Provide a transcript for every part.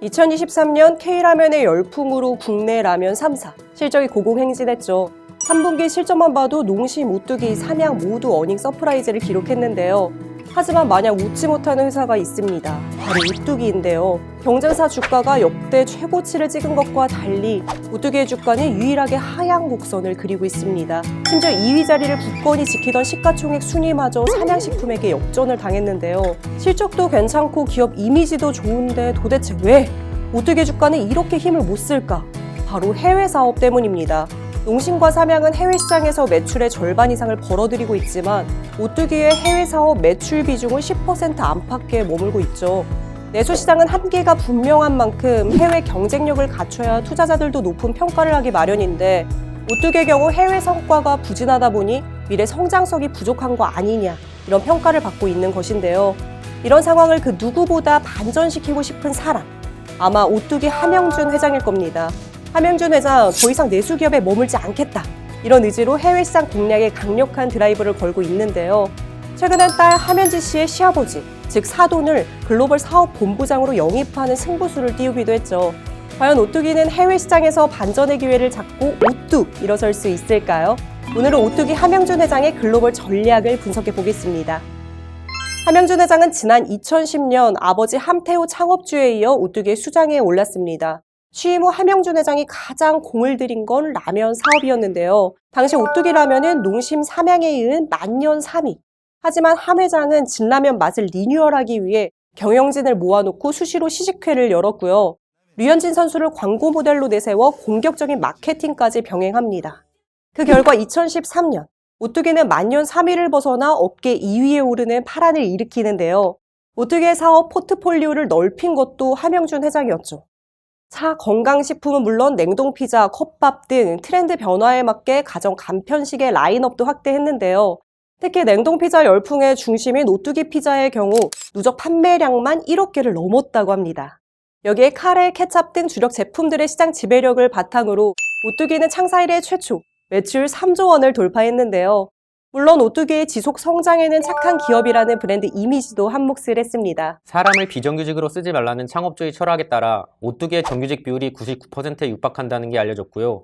2023년 K라면의 열풍으로 국내 라면 3사 실적이 고공행진했죠. 3분기 실적만 봐도 농심, 오뚜기, 삼양 모두 어닝 서프라이즈를 기록했는데요. 하지만 마냥 웃지 못하는 회사가 있습니다. 바로 오뚜기인데요. 경쟁사 주가가 역대 최고치를 찍은 것과 달리 오뚜기의 주가는 유일하게 하향 곡선을 그리고 있습니다. 심지어 2위 자리를 굳건히 지키던 시가총액 순위마저 삼양식품에게 역전을 당했는데요. 실적도 괜찮고 기업 이미지도 좋은데 도대체 왜 오뚜기 주가는 이렇게 힘을 못 쓸까? 바로 해외 사업 때문입니다. 농심과 삼양은 해외 시장에서 매출의 절반 이상을 벌어들이고 있지만 오뚜기의 해외 사업 매출 비중은 10% 안팎에 머물고 있죠. 내수 시장은 한계가 분명한 만큼 해외 경쟁력을 갖춰야 투자자들도 높은 평가를 하기 마련인데 오뚜기의 경우 해외 성과가 부진하다 보니 미래 성장성이 부족한 거 아니냐 이런 평가를 받고 있는 것인데요. 이런 상황을 그 누구보다 반전시키고 싶은 사람 아마 오뚜기 함영준 회장일 겁니다. 함영준 회장 더 이상 내수 기업에 머물지 않겠다. 이런 의지로 해외 시장 공략에 강력한 드라이브를 걸고 있는데요. 최근엔 딸 함현지 씨의 시아버지, 즉 사돈을 글로벌 사업 본부장으로 영입하는 승부수를 띄우기도 했죠. 과연 오뚜기는 해외 시장에서 반전의 기회를 잡고 우뚝 일어설 수 있을까요? 오늘은 오뚜기 함영준 회장의 글로벌 전략을 분석해 보겠습니다. 함영준 회장은 지난 2010년 아버지 함태호 창업주에 이어 오뚜기의 수장에 올랐습니다. 취임 후 함영준 회장이 가장 공을 들인 건 라면 사업이었는데요. 당시 오뚜기 라면은 농심 삼양에 이은 만년 3위. 하지만 함 회장은 진라면 맛을 리뉴얼하기 위해 경영진을 모아놓고 수시로 시식회를 열었고요. 류현진 선수를 광고 모델로 내세워 공격적인 마케팅까지 병행합니다. 그 결과 2013년 오뚜기는 만년 3위를 벗어나 업계 2위에 오르는 파란을 일으키는데요. 오뚜기의 사업 포트폴리오를 넓힌 것도 함영준 회장이었죠. 차, 건강식품은 물론 냉동피자, 컵밥 등 트렌드 변화에 맞게 가정 간편식의 라인업도 확대했는데요. 특히 냉동피자 열풍의 중심인 오뚜기 피자의 경우 누적 판매량만 1억 개를 넘었다고 합니다. 여기에 카레, 케찹 등 주력 제품들의 시장 지배력을 바탕으로 오뚜기는 창사 이래 최초 매출 3조 원을 돌파했는데요. 물론 오뚜기의 지속 성장에는 착한 기업이라는 브랜드 이미지도 한몫을 했습니다. 사람을 비정규직으로 쓰지 말라는 창업주의 철학에 따라 오뚜기의 정규직 비율이 99%에 육박한다는 게 알려졌고요.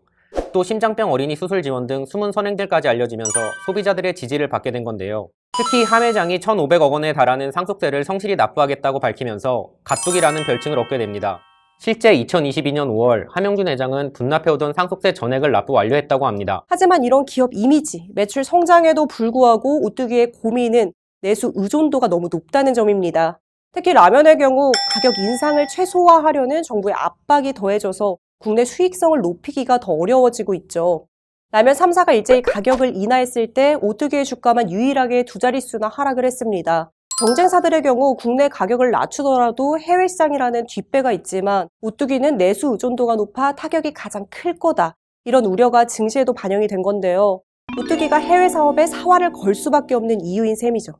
또 심장병 어린이 수술 지원 등 숨은 선행들까지 알려지면서 소비자들의 지지를 받게 된 건데요. 특히 함 회장이 1,500억 원에 달하는 상속세를 성실히 납부하겠다고 밝히면서 가뚝이라는 별칭을 얻게 됩니다. 실제 2022년 5월 함영준 회장은 분납해오던 상속세 전액을 납부 완료했다고 합니다. 하지만 이런 기업 이미지, 매출 성장에도 불구하고 오뚜기의 고민은 내수 의존도가 너무 높다는 점입니다. 특히 라면의 경우 가격 인상을 최소화하려는 정부의 압박이 더해져서 국내 수익성을 높이기가 더 어려워지고 있죠. 라면 3사가 일제히 가격을 인하했을 때 오뚜기의 주가만 유일하게 두 자릿수나 하락을 했습니다. 경쟁사들의 경우 국내 가격을 낮추더라도 해외 시장이라는 뒷배가 있지만 오뚜기는 내수 의존도가 높아 타격이 가장 클 거다. 이런 우려가 증시에도 반영이 된 건데요. 오뚜기가 해외 사업에 사활을 걸 수밖에 없는 이유인 셈이죠.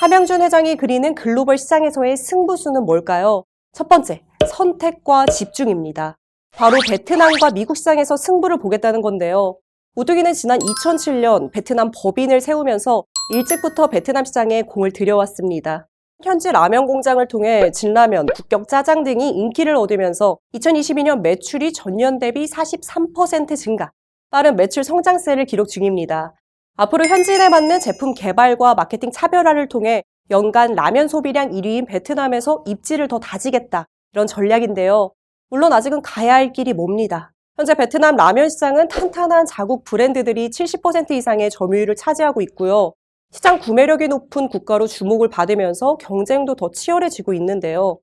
함영준 회장이 그리는 글로벌 시장에서의 승부수는 뭘까요? 첫 번째, 선택과 집중입니다. 바로 베트남과 미국 시장에서 승부를 보겠다는 건데요. 오뚜기는 지난 2007년 베트남 법인을 세우면서 일찍부터 베트남 시장에 공을 들여왔습니다. 현지 라면 공장을 통해 진라면, 북경 짜장 등이 인기를 얻으면서 2022년 매출이 전년 대비 43% 증가, 빠른 매출 성장세를 기록 중입니다. 앞으로 현지인에 맞는 제품 개발과 마케팅 차별화를 통해 연간 라면 소비량 1위인 베트남에서 입지를 더 다지겠다, 이런 전략인데요. 물론 아직은 가야 할 길이 멉니다. 현재 베트남 라면 시장은 탄탄한 자국 브랜드들이 70% 이상의 점유율을 차지하고 있고요. 시장 구매력이 높은 국가로 주목을 받으면서 경쟁도 더 치열해지고 있는데요.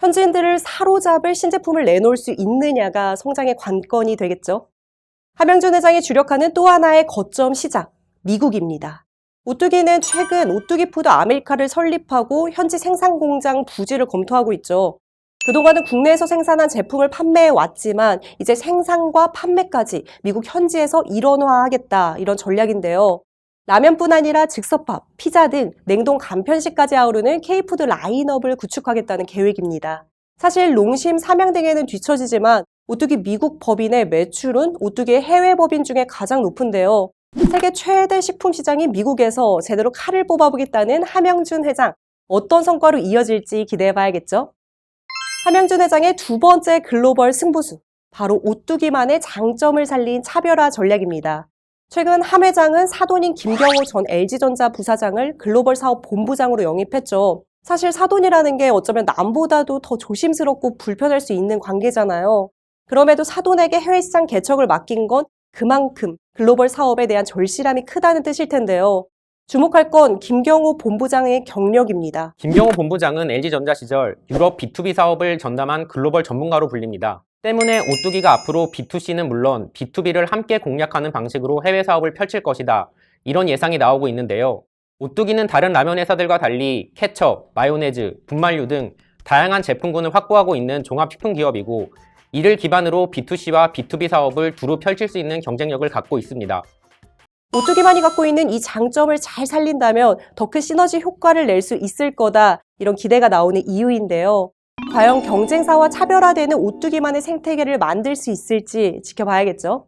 현지인들을 사로잡을 신제품을 내놓을 수 있느냐가 성장의 관건이 되겠죠. 함영준 회장이 주력하는 또 하나의 거점 시장, 미국입니다. 오뚜기는 최근 오뚜기 푸드 아메리카를 설립하고 현지 생산 공장 부지를 검토하고 있죠. 그동안은 국내에서 생산한 제품을 판매해 왔지만 이제 생산과 판매까지 미국 현지에서 일원화하겠다, 이런 전략인데요. 라면뿐 아니라 즉석밥, 피자 등 냉동 간편식까지 아우르는 K푸드 라인업을 구축하겠다는 계획입니다. 사실 농심, 삼양 등에는 뒤처지지만 오뚜기 미국 법인의 매출은 오뚜기의 해외 법인 중에 가장 높은데요. 세계 최대 식품 시장인 미국에서 제대로 칼을 뽑아보겠다는 함영준 회장, 어떤 성과로 이어질지 기대해봐야겠죠? 함영준 회장의 두 번째 글로벌 승부수, 바로 오뚜기만의 장점을 살린 차별화 전략입니다. 최근 함 회장은 사돈인 김경호 전 LG전자 부사장을 글로벌 사업 본부장으로 영입했죠. 사실 사돈이라는 게 어쩌면 남보다도 더 조심스럽고 불편할 수 있는 관계잖아요. 그럼에도 사돈에게 해외 시장 개척을 맡긴 건 그만큼 글로벌 사업에 대한 절실함이 크다는 뜻일 텐데요. 주목할 건 김경호 본부장의 경력입니다. 김경호 본부장은 LG전자 시절 유럽 B2B 사업을 전담한 글로벌 전문가로 불립니다. 때문에 오뚜기가 앞으로 B2C는 물론 B2B를 함께 공략하는 방식으로 해외 사업을 펼칠 것이다. 이런 예상이 나오고 있는데요. 오뚜기는 다른 라면 회사들과 달리 케첩, 마요네즈, 분말류 등 다양한 제품군을 확보하고 있는 종합식품 기업이고 이를 기반으로 B2C와 B2B 사업을 두루 펼칠 수 있는 경쟁력을 갖고 있습니다. 오뚜기만이 갖고 있는 이 장점을 잘 살린다면 더 큰 시너지 효과를 낼 수 있을 거다, 이런 기대가 나오는 이유인데요. 과연 경쟁사와 차별화되는 오뚜기만의 생태계를 만들 수 있을지 지켜봐야겠죠.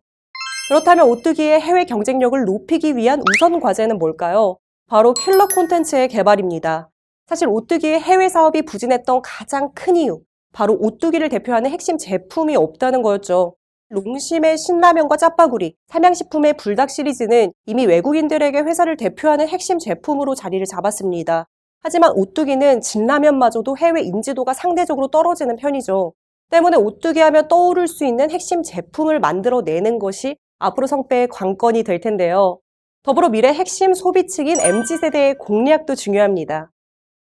그렇다면 오뚜기의 해외 경쟁력을 높이기 위한 우선 과제는 뭘까요? 바로 킬러 콘텐츠의 개발입니다. 사실 오뚜기의 해외 사업이 부진했던 가장 큰 이유, 바로 오뚜기를 대표하는 핵심 제품이 없다는 거였죠. 롱심의 신라면과 짜파구리, 삼양식품의 불닭 시리즈는 이미 외국인들에게 회사를 대표하는 핵심 제품으로 자리를 잡았습니다. 하지만 오뚜기는 진라면마저도 해외 인지도가 상대적으로 떨어지는 편이죠. 때문에 오뚜기 하면 떠오를 수 있는 핵심 제품을 만들어내는 것이 앞으로 성패의 관건이 될 텐데요. 더불어 미래 핵심 소비층인 MZ세대의 공략도 중요합니다.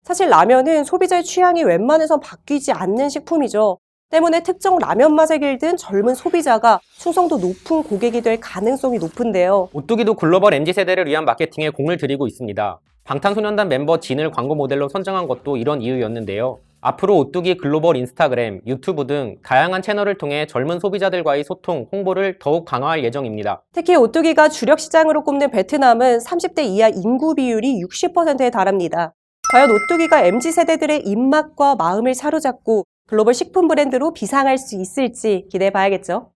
사실 라면은 소비자의 취향이 웬만해선 바뀌지 않는 식품이죠. 때문에 특정 라면 맛에 길든 젊은 소비자가 충성도 높은 고객이 될 가능성이 높은데요. 오뚜기도 글로벌 MZ세대를 위한 마케팅에 공을 들이고 있습니다. 방탄소년단 멤버 진을 광고 모델로 선정한 것도 이런 이유였는데요. 앞으로 오뚜기 글로벌 인스타그램, 유튜브 등 다양한 채널을 통해 젊은 소비자들과의 소통, 홍보를 더욱 강화할 예정입니다. 특히 오뚜기가 주력 시장으로 꼽는 베트남은 30대 이하 인구 비율이 60%에 달합니다. 과연 오뚜기가 MZ세대들의 입맛과 마음을 사로잡고 글로벌 식품 브랜드로 비상할 수 있을지 기대해봐야겠죠.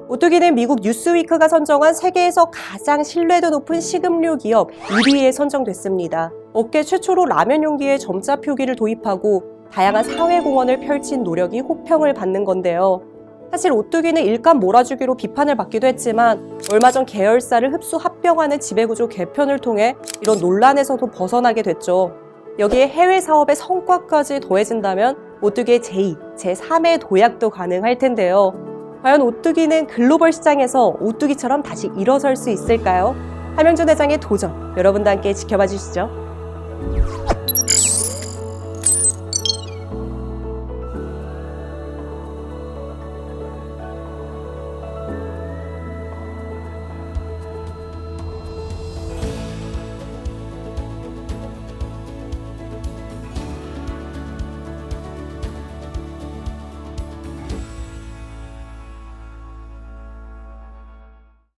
오뚜기는 미국 뉴스위크가 선정한 세계에서 가장 신뢰도 높은 식음료 기업 1위에 선정됐습니다. 업계 최초로 라면 용기에 점자 표기를 도입하고 다양한 사회공헌을 펼친 노력이 호평을 받는 건데요. 사실 오뚜기는 일감 몰아주기로 비판을 받기도 했지만 얼마 전 계열사를 흡수 합병하는 지배구조 개편을 통해 이런 논란에서도 벗어나게 됐죠. 여기에 해외 사업의 성과까지 더해진다면 오뚜기의 제2, 제3의 도약도 가능할 텐데요. 과연 오뚜기는 글로벌 시장에서 오뚜기처럼 다시 일어설 수 있을까요? 함영준 회장의 도전, 여러분도 함께 지켜봐 주시죠.